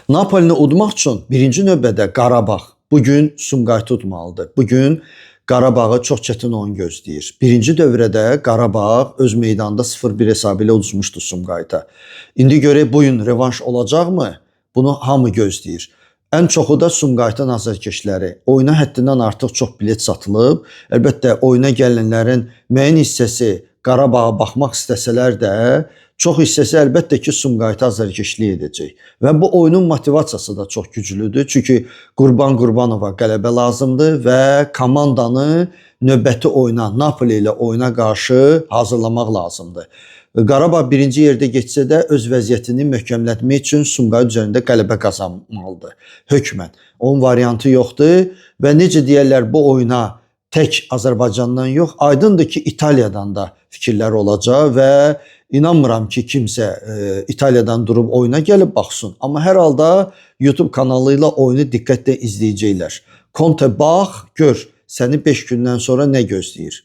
Napolini udmaq üçün birinci növbədə Qarabağ bugün Sumqayıtı udmalıdır. Bugün Qarabağı çox çətin oyun gözləyir. Birinci dövrədə Qarabağ öz meydanında 0-1 hesabı ilə udmuşdu Sumqayıta. İndi görək bu gün revanş olacaqmı? Bunu hamı gözləyir. Ən çoxu da Sumqayıtın azarkeşləri. Oyuna həddindən artıq çox bilet satılıb. Əlbəttə oyuna gələnlərin müəyyən hissəsi Qarabağa baxmaq istəsələr də, çox hissəsi əlbəttə ki, Sumqayıtı azarkeşlik edəcək. Və bu oyunun motivasiyası da çox güclüdür. Çünki Qurban Qurbanova qələbə lazımdır və komandanı növbəti oyuna, Napoli ilə oyuna qarşı hazırlamaq lazımdır. Qarabağ birinci yerdə getsə də öz vəziyyətini möhkəmlətmək üçün Sumqayıt üzərində qələbə qazanmalıdır. Hökmən. Onun variantı yoxdur və necə deyərlər, bu oyuna tək Azərbaycandan yox, aydındır ki, İtaliyadan da fikirlər olacaq və inanmıram ki, kimsə İtaliyadan durub oyuna gəlib baxsın. Amma hər halda YouTube kanalı ilə oyunu diqqətlə izləyəcəklər. Conte bax, gör, səni 5 gündən sonra nə gözləyir.